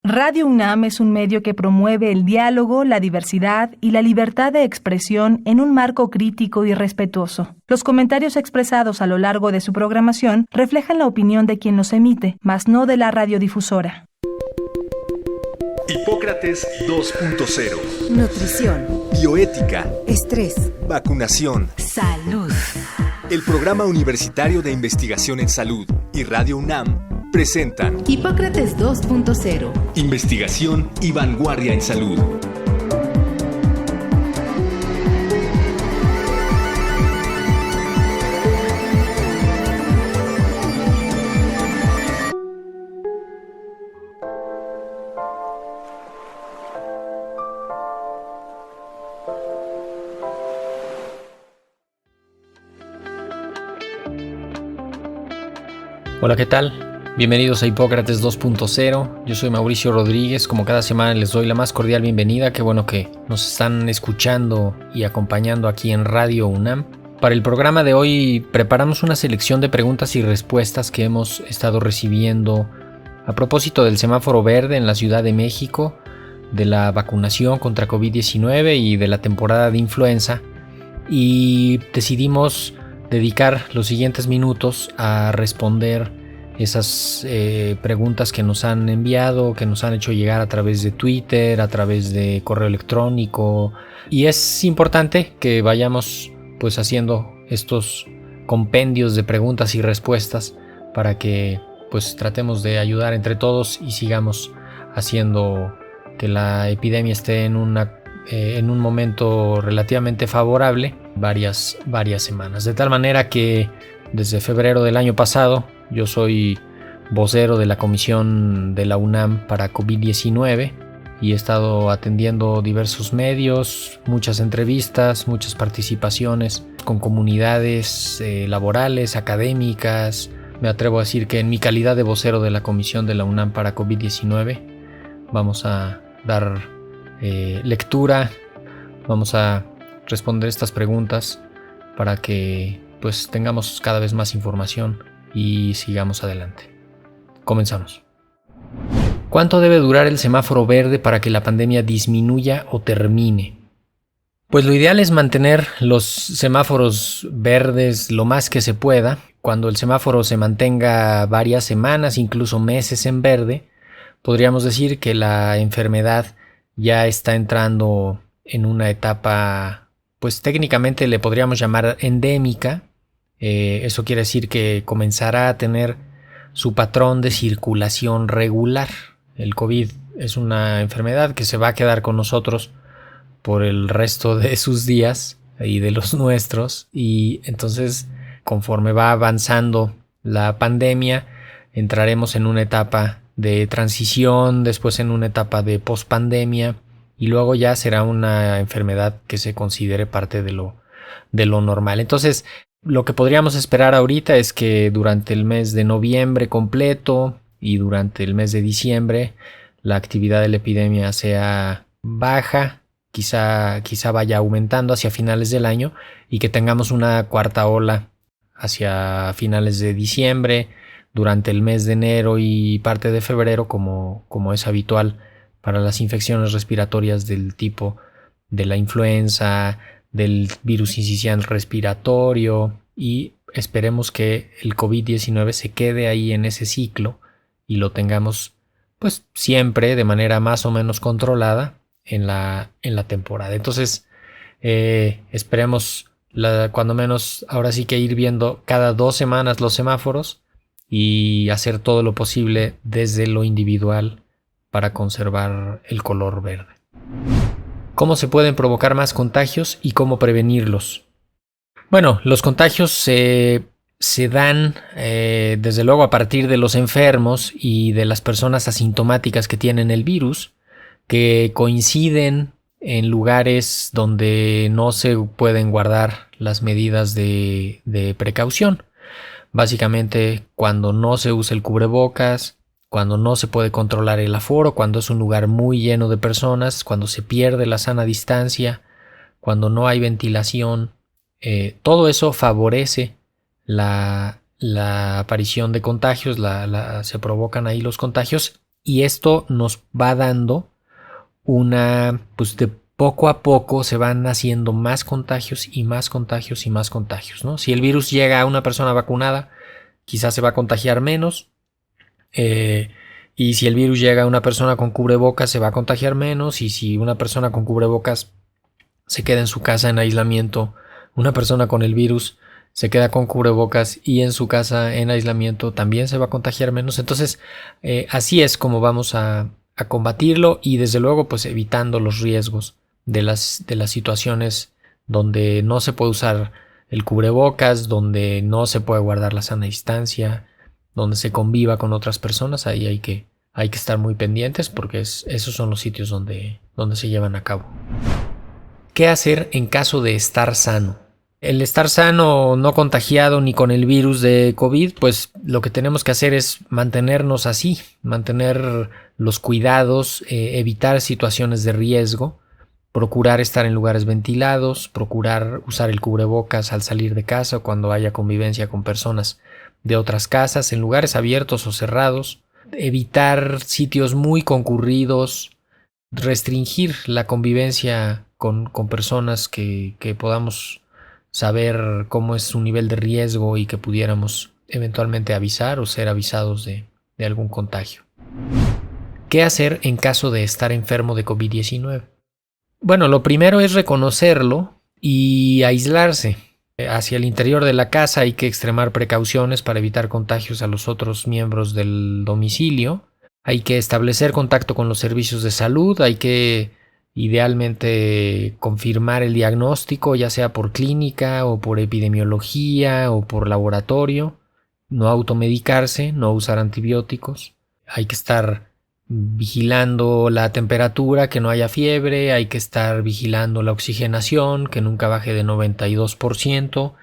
Radio UNAM es un medio que promueve el diálogo, la diversidad y la libertad de expresión en un marco crítico y respetuoso. Los comentarios expresados a lo largo de su programación reflejan la opinión de quien los emite, mas no de la radiodifusora. Hipócrates 2.0. Nutrición. Bioética. Estrés. Vacunación. Salud. El Programa Universitario de Investigación en Salud y Radio UNAM presentan Hipócrates 2.0. Investigación y vanguardia en salud. Hola, ¿qué tal? Bienvenidos a Hipócrates 2.0. Yo soy Mauricio Rodríguez. Como cada semana les doy la más cordial bienvenida. Qué bueno que nos están escuchando y acompañando aquí en Radio UNAM. Para el programa de hoy preparamos una selección de preguntas y respuestas que hemos estado recibiendo a propósito del semáforo verde en la Ciudad de México, de la vacunación contra COVID-19 y de la temporada de influenza. Y decidimos dedicar los siguientes minutos a responder esas preguntas que nos han enviado, que nos han hecho llegar a través de Twitter, a través de correo electrónico. Y es importante que vayamos pues haciendo estos compendios de preguntas y respuestas para que pues tratemos de ayudar entre todos y sigamos haciendo que la epidemia esté en un momento relativamente favorable varias semanas. De tal manera que desde febrero del año pasado yo soy vocero de la Comisión de la UNAM para COVID-19 y he estado atendiendo diversos medios, muchas entrevistas, muchas participaciones con comunidades laborales, académicas. Me atrevo a decir que en mi calidad de vocero de la Comisión de la UNAM para COVID-19 vamos a dar lectura, vamos a responder estas preguntas para que pues tengamos cada vez más información y sigamos adelante. Comenzamos. ¿Cuánto debe durar el semáforo verde para que la pandemia disminuya o termine? Pues lo ideal es mantener los semáforos verdes lo más que se pueda. Cuando el semáforo se mantenga varias semanas, incluso meses en verde, podríamos decir que la enfermedad ya está entrando en una etapa, pues técnicamente le podríamos llamar endémica. Eso quiere decir que comenzará a tener su patrón de circulación regular. El COVID es una enfermedad que se va a quedar con nosotros por el resto de sus días y de los nuestros, y entonces conforme va avanzando la pandemia entraremos en una etapa de transición, después en una etapa de pospandemia y luego ya será una enfermedad que se considere parte de lo normal. Entonces lo que podríamos esperar ahorita es que durante el mes de noviembre completo y durante el mes de diciembre la actividad de la epidemia sea baja, quizá vaya aumentando hacia finales del año y que tengamos una cuarta ola hacia finales de diciembre, durante el mes de enero y parte de febrero, como es habitual para las infecciones respiratorias del tipo de la influenza, del virus incisional respiratorio, y esperemos que el COVID-19 se quede ahí en ese ciclo y lo tengamos pues siempre de manera más o menos controlada en la temporada. Entonces esperemos cuando menos ahora sí que ir viendo cada 2 semanas los semáforos y hacer todo lo posible desde lo individual para conservar el color verde. ¿Cómo se pueden provocar más contagios y cómo prevenirlos? Bueno, los contagios se dan desde luego a partir de los enfermos y de las personas asintomáticas que tienen el virus, que coinciden en lugares donde no se pueden guardar las medidas de precaución. Básicamente cuando no se usa el cubrebocas, cuando no se puede controlar el aforo, cuando es un lugar muy lleno de personas, cuando se pierde la sana distancia, cuando no hay ventilación, todo eso favorece la aparición de contagios, se provocan ahí los contagios y esto nos va dando pues de poco a poco se van haciendo más contagios y más contagios y más contagios, ¿no? Si el virus llega a una persona vacunada, quizás se va a contagiar menos, y si el virus llega a una persona con cubrebocas, se va a contagiar menos, y si una persona con cubrebocas se queda en su casa en aislamiento, una persona con el virus se queda con cubrebocas y en su casa en aislamiento también se va a contagiar menos. Entonces, así es como vamos a combatirlo, y desde luego pues evitando los riesgos de las situaciones donde no se puede usar el cubrebocas, donde no se puede guardar la sana distancia, donde se conviva con otras personas. Ahí hay que estar muy pendientes, porque esos son los sitios donde se llevan a cabo. ¿Qué hacer en caso de estar sano? El estar sano, no contagiado ni con el virus de COVID, pues lo que tenemos que hacer es mantenernos así, mantener los cuidados, evitar situaciones de riesgo, procurar estar en lugares ventilados, procurar usar el cubrebocas al salir de casa o cuando haya convivencia con personas de otras casas, en lugares abiertos o cerrados, evitar sitios muy concurridos, restringir la convivencia con personas que podamos saber cómo es su nivel de riesgo y que pudiéramos eventualmente avisar o ser avisados de algún contagio. ¿Qué hacer en caso de estar enfermo de COVID-19? Bueno, lo primero es reconocerlo y aislarse. Hacia el interior de la casa hay que extremar precauciones para evitar contagios a los otros miembros del domicilio. Hay que establecer contacto con los servicios de salud, hay que idealmente confirmar el diagnóstico, ya sea por clínica o por epidemiología o por laboratorio, no automedicarse, no usar antibióticos. Hay que estar vigilando la temperatura, que no haya fiebre, hay que estar vigilando la oxigenación, que nunca baje de 92%,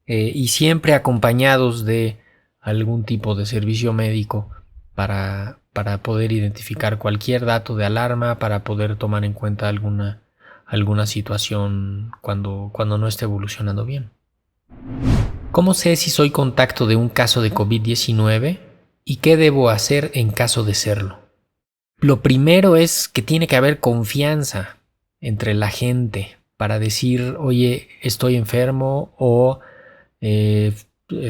y siempre acompañados de algún tipo de servicio médico para poder identificar cualquier dato de alarma, para poder tomar en cuenta alguna situación cuando no esté evolucionando bien. ¿Cómo sé si soy contacto de un caso de COVID-19 y qué debo hacer en caso de serlo? Lo primero es que tiene que haber confianza entre la gente para decir, oye, estoy enfermo o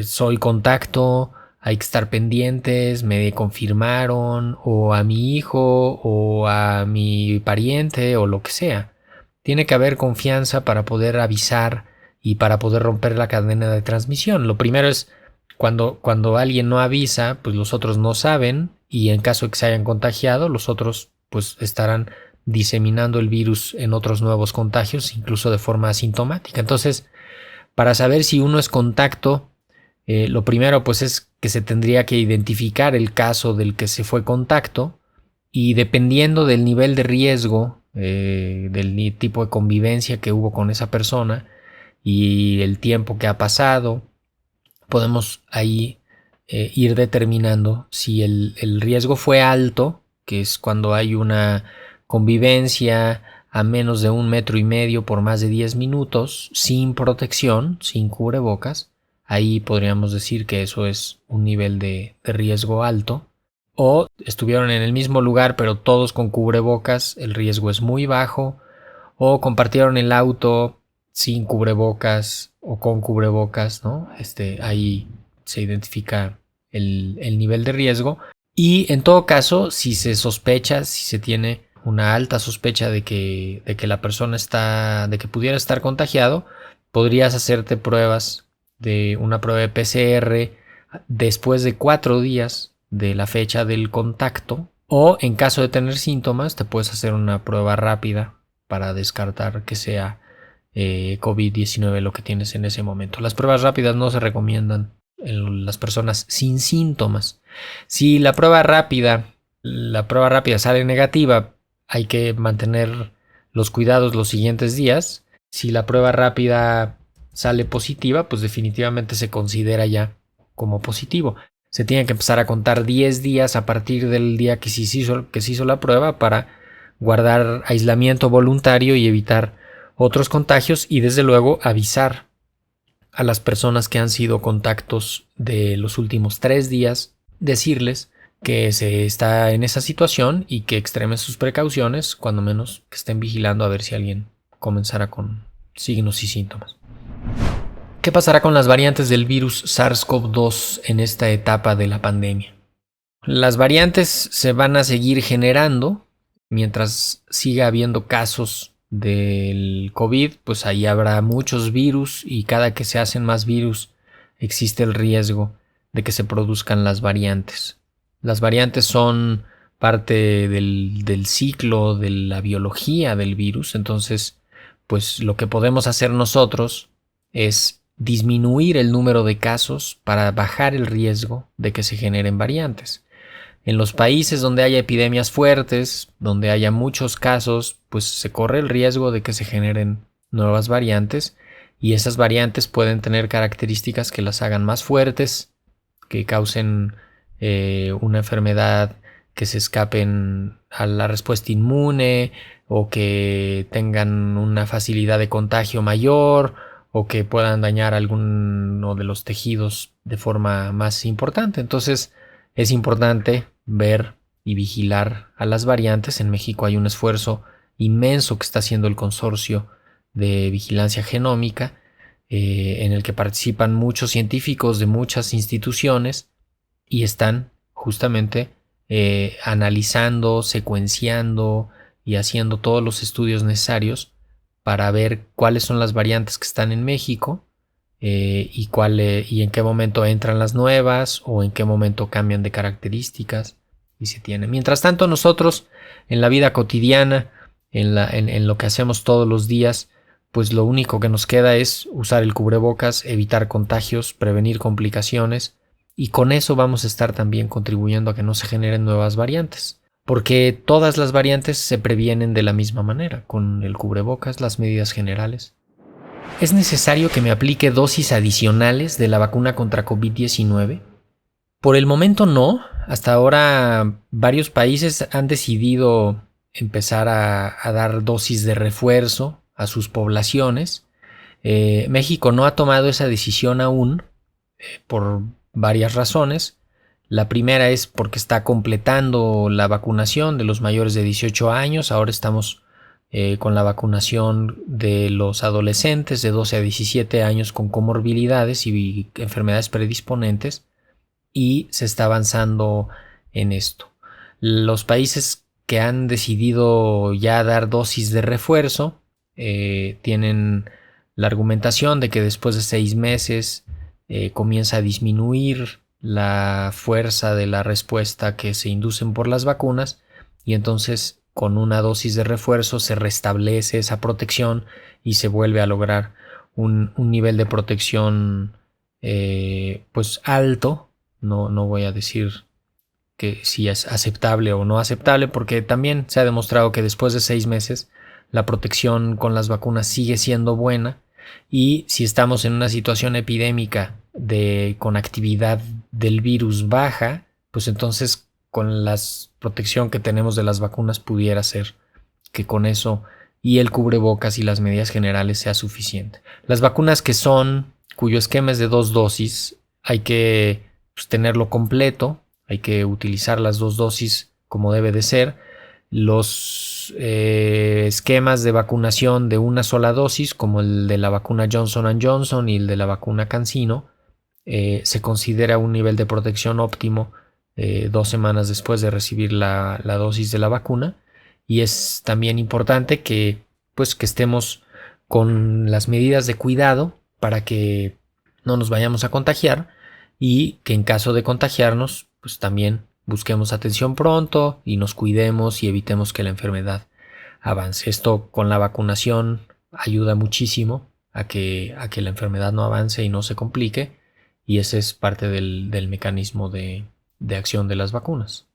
soy contacto, hay que estar pendientes, me confirmaron, o a mi hijo o a mi pariente o lo que sea. Tiene que haber confianza para poder avisar y para poder romper la cadena de transmisión. Lo primero es cuando alguien no avisa, pues los otros no saben, y en caso de que se hayan contagiado, los otros pues estarán diseminando el virus en otros nuevos contagios, incluso de forma asintomática. Entonces, para saber si uno es contacto, lo primero pues es que se tendría que identificar el caso del que se fue contacto, y dependiendo del nivel de riesgo, del tipo de convivencia que hubo con esa persona y el tiempo que ha pasado, podemos ahí ir determinando si el riesgo fue alto, que es cuando hay una convivencia a menos de 1,5 metros por más de 10 minutos, sin protección, sin cubrebocas. Ahí podríamos decir que eso es un nivel de riesgo alto. O estuvieron en el mismo lugar pero todos con cubrebocas, el riesgo es muy bajo. O compartieron el auto sin cubrebocas o con cubrebocas, ¿no? Ahí se identifica el nivel de riesgo. Y en todo caso, si se sospecha, si se tiene una alta sospecha de que la persona de que pudiera estar contagiado, podrías hacerte pruebas de una prueba de PCR después de 4 días de la fecha del contacto, o en caso de tener síntomas te puedes hacer una prueba rápida para descartar que sea COVID-19 lo que tienes en ese momento. Las pruebas rápidas no se recomiendan en las personas sin síntomas. Si la prueba rápida sale negativa, hay que mantener los cuidados los siguientes días. Si la prueba rápida sale positiva, pues definitivamente se considera ya como positivo. Se tiene que empezar a contar 10 días a partir del día que se hizo la prueba para guardar aislamiento voluntario y evitar otros contagios, y desde luego avisar a las personas que han sido contactos de los últimos 3 días, decirles que se está en esa situación y que extremen sus precauciones, cuando menos que estén vigilando a ver si alguien comenzara con signos y síntomas. ¿Qué pasará con las variantes del virus SARS-CoV-2 en esta etapa de la pandemia? Las variantes se van a seguir generando mientras siga habiendo casos del COVID, pues ahí habrá muchos virus y cada que se hacen más virus existe el riesgo de que se produzcan las variantes. Las variantes son parte del ciclo de la biología del virus, entonces pues lo que podemos hacer nosotros es disminuir el número de casos para bajar el riesgo de que se generen variantes. En los países donde haya epidemias fuertes, donde haya muchos casos, pues se corre el riesgo de que se generen nuevas variantes y esas variantes pueden tener características que las hagan más fuertes, que causen una enfermedad, que se escapen a la respuesta inmune o que tengan una facilidad de contagio mayor o que puedan dañar alguno de los tejidos de forma más importante. Entonces es importante ver y vigilar a las variantes. En México hay un esfuerzo inmenso que está haciendo el consorcio de vigilancia genómica, en el que participan muchos científicos de muchas instituciones y están justamente analizando, secuenciando y haciendo todos los estudios necesarios para ver cuáles son las variantes que están en México y en qué momento entran las nuevas o en qué momento cambian de características y se tiene. Mientras tanto, nosotros en la vida cotidiana, en lo que hacemos todos los días, pues lo único que nos queda es usar el cubrebocas, evitar contagios, prevenir complicaciones y con eso vamos a estar también contribuyendo a que no se generen nuevas variantes. Porque todas las variantes se previenen de la misma manera, con el cubrebocas, las medidas generales. ¿Es necesario que me aplique dosis adicionales de la vacuna contra COVID-19? Por el momento no. Hasta ahora varios países han decidido empezar a dar dosis de refuerzo a sus poblaciones. México no ha tomado esa decisión aún por varias razones. La primera es porque está completando la vacunación de los mayores de 18 años. Ahora estamos con la vacunación de los adolescentes de 12 a 17 años con comorbilidades y enfermedades predisponentes y se está avanzando en esto. Los países que han decidido ya dar dosis de refuerzo tienen la argumentación de que después de 6 meses comienza a disminuir la fuerza de la respuesta que se inducen por las vacunas y entonces con una dosis de refuerzo se restablece esa protección y se vuelve a lograr un nivel de protección pues alto. No voy a decir que si es aceptable o no aceptable, porque también se ha demostrado que después de 6 meses la protección con las vacunas sigue siendo buena y si estamos en una situación epidémica con actividad del virus baja, pues entonces con la protección que tenemos de las vacunas pudiera ser que con eso y el cubrebocas y las medidas generales sea suficiente. Las vacunas cuyo esquema es de 2 dosis, hay que tenerlo completo, hay que utilizar las 2 dosis como debe de ser. Los esquemas de vacunación de una sola dosis, como el de la vacuna Johnson & Johnson y el de la vacuna CanSino, se considera un nivel de protección óptimo 2 semanas después de recibir la dosis de la vacuna y es también importante que estemos con las medidas de cuidado para que no nos vayamos a contagiar y que en caso de contagiarnos pues también busquemos atención pronto y nos cuidemos y evitemos que la enfermedad avance. Esto con la vacunación ayuda muchísimo a que la enfermedad no avance y no se complique y ese es parte del mecanismo de acción de las vacunas.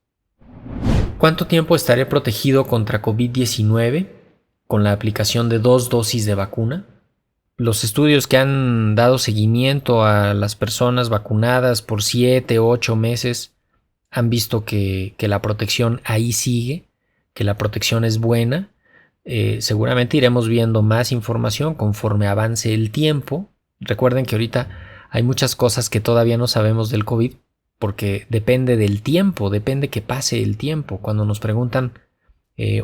¿Cuánto tiempo estaré protegido contra COVID-19 con la aplicación de 2 dosis de vacuna? Los estudios que han dado seguimiento a las personas vacunadas por 7 o 8 meses han visto que la protección ahí sigue, que la protección es buena. Seguramente iremos viendo más información conforme avance el tiempo. Recuerden que ahorita hay muchas cosas que todavía no sabemos del COVID porque depende del tiempo, depende que pase el tiempo. Cuando nos preguntan,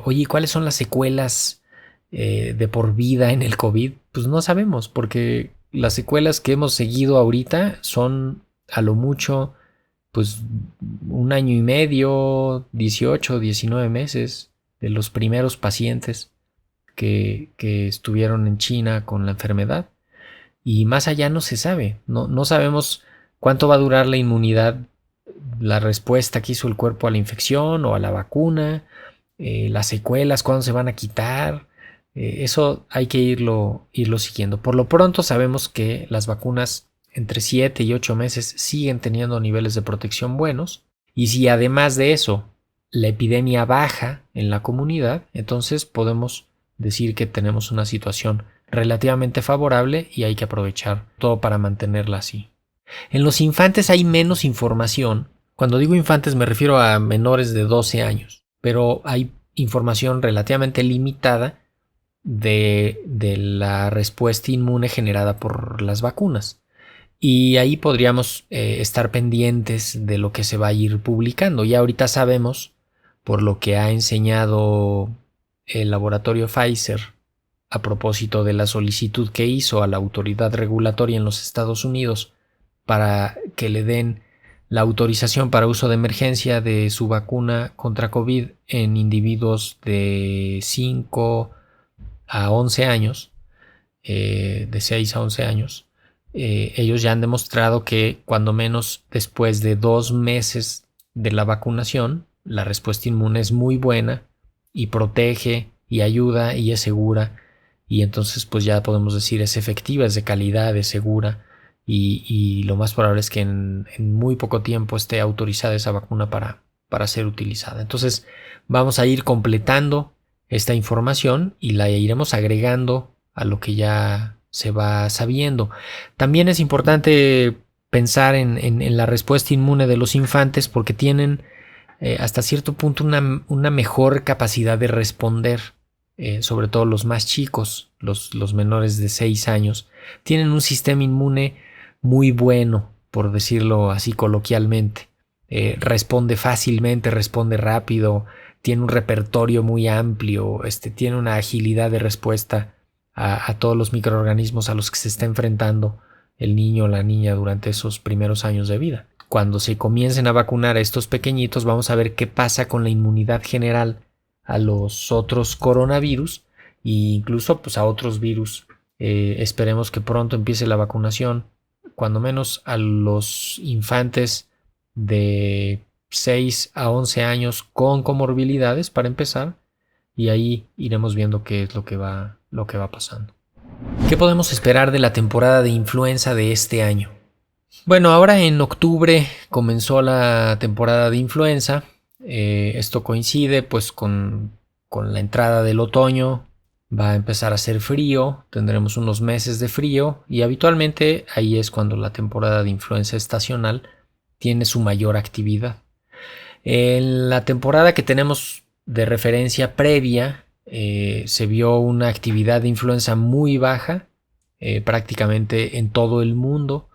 oye, ¿cuáles son las secuelas de por vida en el COVID? Pues no sabemos, porque las secuelas que hemos seguido ahorita son a lo mucho pues 1 año y medio, 18, 19 meses de los primeros pacientes que estuvieron en China con la enfermedad. Y más allá no se sabe, no sabemos cuánto va a durar la inmunidad, la respuesta que hizo el cuerpo a la infección o a la vacuna, las secuelas, cuándo se van a quitar. Eso hay que irlo siguiendo. Por lo pronto sabemos que las vacunas entre 7 y 8 meses siguen teniendo niveles de protección buenos, y si además de eso la epidemia baja en la comunidad, entonces podemos decir que tenemos una situación relativamente favorable y hay que aprovechar todo para mantenerla así. En los infantes hay menos información. Cuando digo infantes me refiero a menores de 12 años, pero hay información relativamente limitada de la respuesta inmune generada por las vacunas. Y ahí podríamos estar pendientes de lo que se va a ir publicando. Ya ahorita sabemos, por lo que ha enseñado el laboratorio Pfizer a propósito de la solicitud que hizo a la autoridad regulatoria en los Estados Unidos para que le den la autorización para uso de emergencia de su vacuna contra COVID en individuos de 5 a 11 años, de 6 a 11 años. Ellos ya han demostrado que cuando menos después de 2 meses de la vacunación, la respuesta inmune es muy buena y protege y ayuda y es segura, y entonces pues ya podemos decir es efectiva, es de calidad, es segura, y lo más probable es que en muy poco tiempo esté autorizada esa vacuna para ser utilizada. Entonces vamos a ir completando esta información y la iremos agregando a lo que ya se va sabiendo. También es importante pensar en la respuesta inmune de los infantes, porque tienen hasta cierto punto una mejor capacidad de responder, sobre todo los más chicos, los menores de 6 años, tienen un sistema inmune muy bueno, por decirlo así coloquialmente. Responde fácilmente, responde rápido, tiene un repertorio muy amplio, tiene una agilidad de respuesta a todos los microorganismos a los que se está enfrentando el niño o la niña durante esos primeros años de vida. Cuando se comiencen a vacunar a estos pequeñitos, vamos a ver qué pasa con la inmunidad general a los otros coronavirus e incluso pues a otros virus. Esperemos que pronto empiece la vacunación, cuando menos a los infantes de 6 a 11 años con comorbilidades para empezar, y ahí iremos viendo qué es lo que va pasando. ¿Qué podemos esperar de la temporada de influenza de este año? Bueno, ahora en octubre comenzó la temporada de influenza. Esto coincide pues con la entrada del otoño. Va a empezar a hacer frío, tendremos unos meses de frío, y habitualmente ahí es cuando la temporada de influenza estacional tiene su mayor actividad. En la temporada que tenemos de referencia previa, se vio una actividad de influenza muy baja, prácticamente en todo el mundo.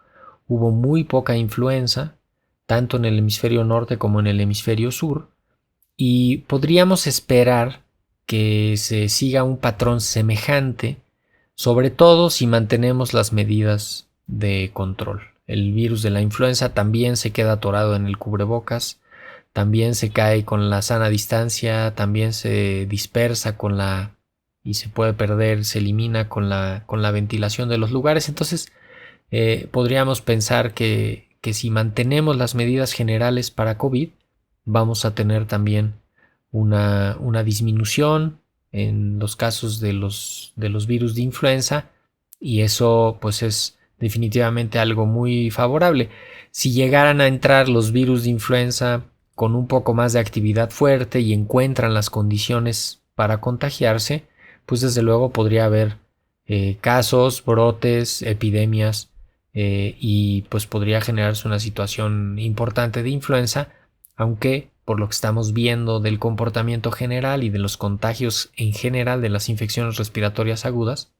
Hubo muy poca influenza, tanto en el hemisferio norte como en el hemisferio sur, y podríamos esperar que se siga un patrón semejante, sobre todo si mantenemos las medidas de control. El virus de la influenza también se queda atorado en el cubrebocas, también se cae con la sana distancia, también se dispersa y se puede perder, se elimina con la ventilación de los lugares. Entonces podríamos pensar que si mantenemos las medidas generales para COVID, vamos a tener también una disminución en los casos de los virus de influenza, y eso pues es definitivamente algo muy favorable. Si llegaran a entrar los virus de influenza con un poco más de actividad fuerte y encuentran las condiciones para contagiarse, pues desde luego podría haber casos, brotes, epidemias, y pues podría generarse una situación importante de influenza, aunque por lo que estamos viendo del comportamiento general y de los contagios en general de las infecciones respiratorias agudas,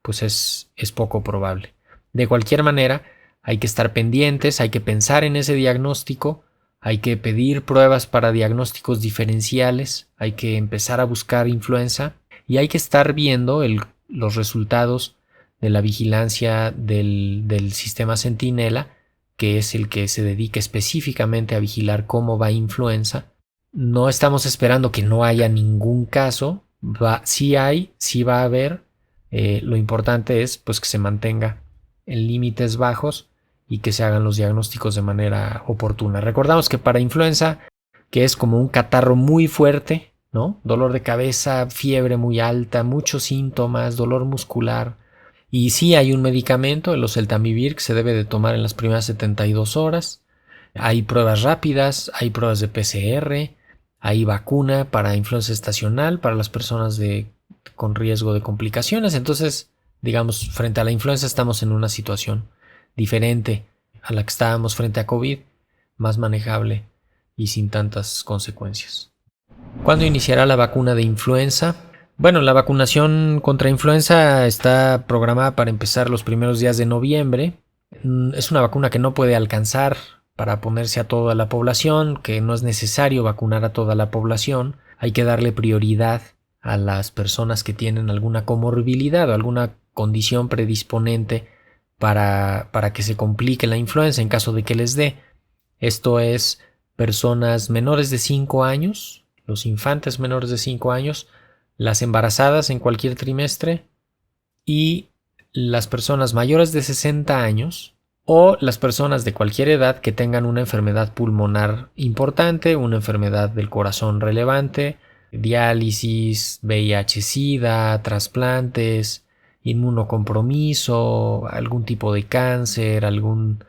pues es poco probable. De cualquier manera, hay que estar pendientes, hay que pensar en ese diagnóstico, hay que pedir pruebas para diagnósticos diferenciales, hay que empezar a buscar influenza y hay que estar viendo los resultados de la vigilancia del sistema Centinela, que es el que se dedica específicamente a vigilar cómo va influenza. No estamos esperando que no haya ningún caso, sí va a haber. Lo importante es pues que se mantenga en límites bajos y que se hagan los diagnósticos de manera oportuna. Recordamos que para influenza, que es como un catarro muy fuerte, ¿no? Dolor de cabeza, fiebre muy alta, muchos síntomas, dolor muscular. Y sí hay un medicamento, el oseltamivir, que se debe de tomar en las primeras 72 horas. Hay pruebas rápidas, hay pruebas de PCR, hay vacuna para influenza estacional para las personas con riesgo de complicaciones. Entonces, digamos, frente a la influenza estamos en una situación diferente a la que estábamos frente a COVID, más manejable y sin tantas consecuencias. ¿Cuándo iniciará la vacuna de influenza? Bueno, la vacunación contra influenza está programada para empezar los primeros días de noviembre. Es una vacuna que no puede alcanzar para ponerse a toda la población, que no es necesario vacunar a toda la población. Hay que darle prioridad a las personas que tienen alguna comorbilidad o alguna condición predisponente para que se complique la influenza en caso de que les dé. Esto es personas menores de 5 años, los infantes menores de 5 años, las embarazadas en cualquier trimestre y las personas mayores de 60 años o las personas de cualquier edad que tengan una enfermedad pulmonar importante, una enfermedad del corazón relevante, diálisis, VIH-Sida, trasplantes, inmunocompromiso, algún tipo de cáncer, algún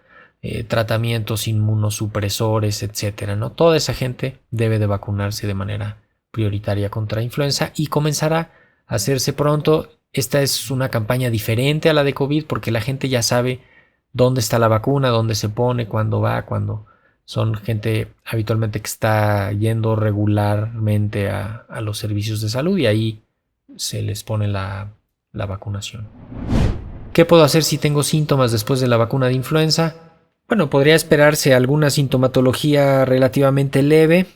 tratamientos inmunosupresores, etcétera, ¿no? Toda esa gente debe de vacunarse de manera prioritaria contra influenza y comenzará a hacerse pronto. Esta es una campaña diferente a la de COVID porque la gente ya sabe dónde está la vacuna, dónde se pone, cuándo va, cuando son gente habitualmente que está yendo regularmente a los servicios de salud y ahí se les pone la vacunación. ¿Qué puedo hacer si tengo síntomas después de la vacuna de influenza? Bueno, podría esperarse alguna sintomatología relativamente leve,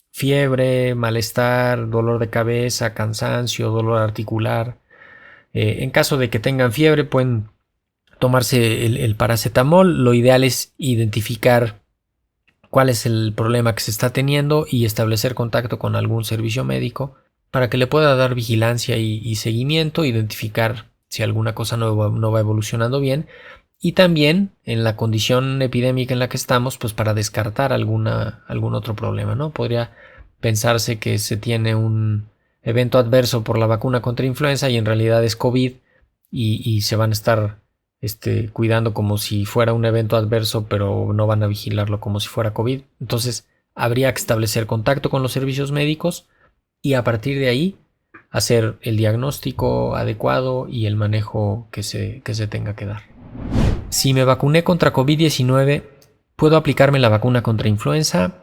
fiebre, malestar, dolor de cabeza, cansancio, dolor articular. En caso de que tengan fiebre pueden tomarse el paracetamol. Lo ideal es identificar cuál es el problema que se está teniendo y establecer contacto con algún servicio médico para que le pueda dar vigilancia y seguimiento, identificar si alguna cosa no va evolucionando bien y también en la condición epidémica en la que estamos, pues para descartar algún otro problema, ¿no? Podría pensarse que se tiene un evento adverso por la vacuna contra influenza y en realidad es COVID y se van a estar cuidando como si fuera un evento adverso, pero no van a vigilarlo como si fuera COVID. Entonces habría que establecer contacto con los servicios médicos y a partir de ahí hacer el diagnóstico adecuado y el manejo que se tenga que dar. Si me vacuné contra COVID-19, ¿puedo aplicarme la vacuna contra influenza?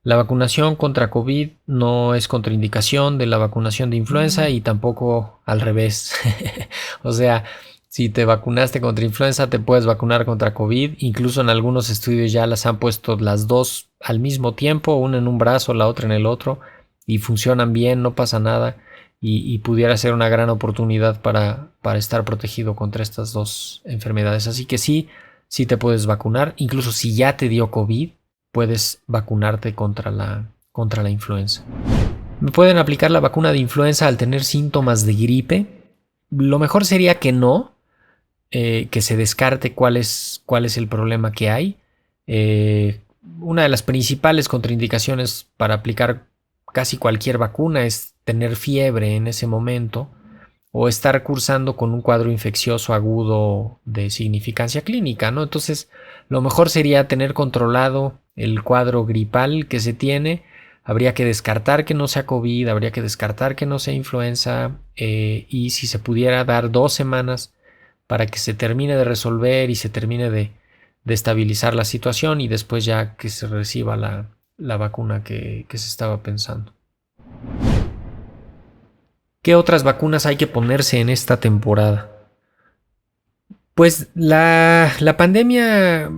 La vacunación contra COVID no es contraindicación de la vacunación de influenza y tampoco al revés. O sea, si te vacunaste contra influenza, te puedes vacunar contra COVID. Incluso en algunos estudios ya las han puesto las dos al mismo tiempo, una en un brazo, la otra en el otro, y funcionan bien, no pasa nada. Y pudiera ser una gran oportunidad para estar protegido contra estas dos enfermedades. Así que sí te puedes vacunar. Incluso si ya te dio COVID, puedes vacunarte contra la influenza. ¿Me pueden aplicar la vacuna de influenza al tener síntomas de gripe? Lo mejor sería que no, que se descarte cuál es el problema que hay. Una de las principales contraindicaciones para aplicar casi cualquier vacuna es tener fiebre en ese momento o estar cursando con un cuadro infeccioso agudo de significancia clínica, ¿no? Entonces, lo mejor sería tener controlado el cuadro gripal que se tiene. Habría que descartar que no sea COVID, habría que descartar que no sea influenza y si se pudiera dar 2 semanas para que se termine de resolver y se termine de estabilizar la situación y después ya que se reciba la vacuna que se estaba pensando. ¿Qué otras vacunas hay que ponerse en esta temporada? Pues la pandemia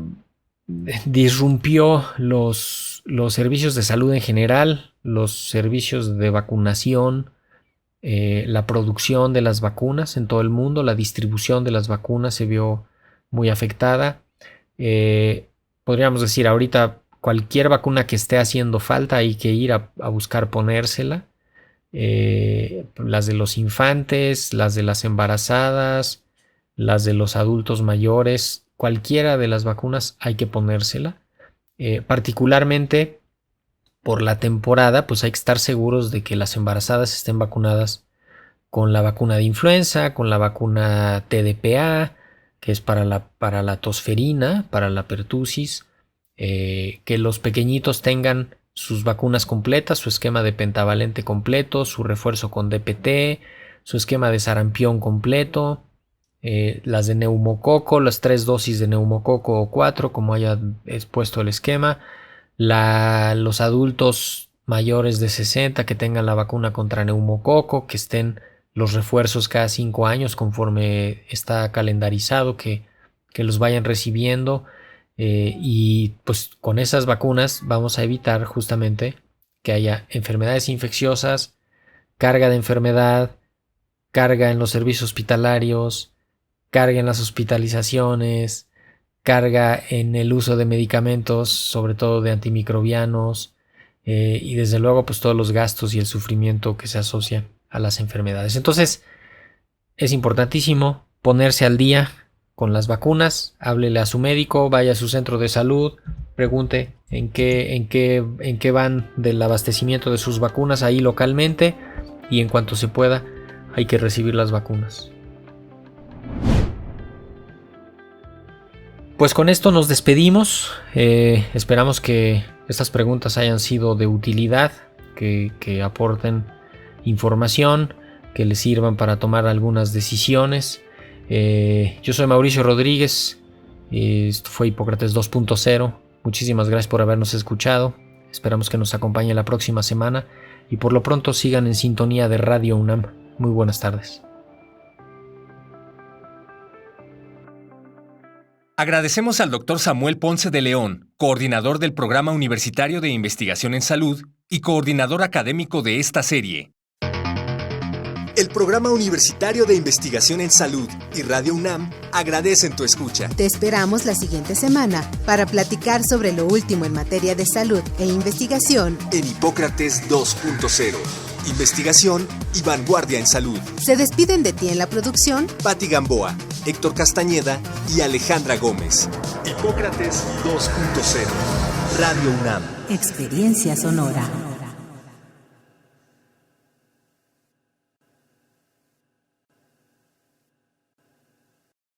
disrumpió los servicios de salud en general, los servicios de vacunación, la producción de las vacunas en todo el mundo, la distribución de las vacunas se vio muy afectada. Podríamos decir ahorita cualquier vacuna que esté haciendo falta hay que ir a buscar ponérsela. Las de los infantes, las de las embarazadas, las de los adultos mayores, cualquiera de las vacunas hay que ponérsela. Particularmente por la temporada, pues hay que estar seguros de que las embarazadas estén vacunadas con la vacuna de influenza, con la vacuna TDPA, que es para la tosferina, para la pertusis, que los pequeñitos tengan sus vacunas completas, su esquema de pentavalente completo, su refuerzo con DPT, su esquema de sarampión completo, las de neumococo, las 3 dosis de neumococo o 4, como haya expuesto el esquema, los adultos mayores de 60 que tengan la vacuna contra neumococo, que estén los refuerzos cada 5 años conforme está calendarizado, que los vayan recibiendo. Y pues con esas vacunas vamos a evitar justamente que haya enfermedades infecciosas, carga de enfermedad, carga en los servicios hospitalarios, carga en las hospitalizaciones, carga en el uso de medicamentos, sobre todo de antimicrobianos, y desde luego pues todos los gastos y el sufrimiento que se asocia a las enfermedades. Entonces es importantísimo ponerse al día con las vacunas, háblele a su médico, vaya a su centro de salud, pregunte en qué van del abastecimiento de sus vacunas ahí localmente, y en cuanto se pueda hay que recibir las vacunas. Pues con esto nos despedimos. Esperamos que estas preguntas hayan sido de utilidad, que aporten información, que les sirvan para tomar algunas decisiones. Yo soy Mauricio Rodríguez, esto fue Hipócrates 2.0. Muchísimas gracias por habernos escuchado. Esperamos que nos acompañe la próxima semana y por lo pronto sigan en sintonía de Radio UNAM. Muy buenas tardes. Agradecemos al Dr. Samuel Ponce de León, coordinador del Programa Universitario de Investigación en Salud y coordinador académico de esta serie. El Programa Universitario de Investigación en Salud y Radio UNAM agradecen tu escucha. Te esperamos la siguiente semana para platicar sobre lo último en materia de salud e investigación En Hipócrates 2.0. Investigación y vanguardia en salud. Se despiden de ti en la producción Patti Gamboa, Héctor Castañeda y Alejandra Gómez. Hipócrates 2.0. Radio UNAM. Experiencia Sonora.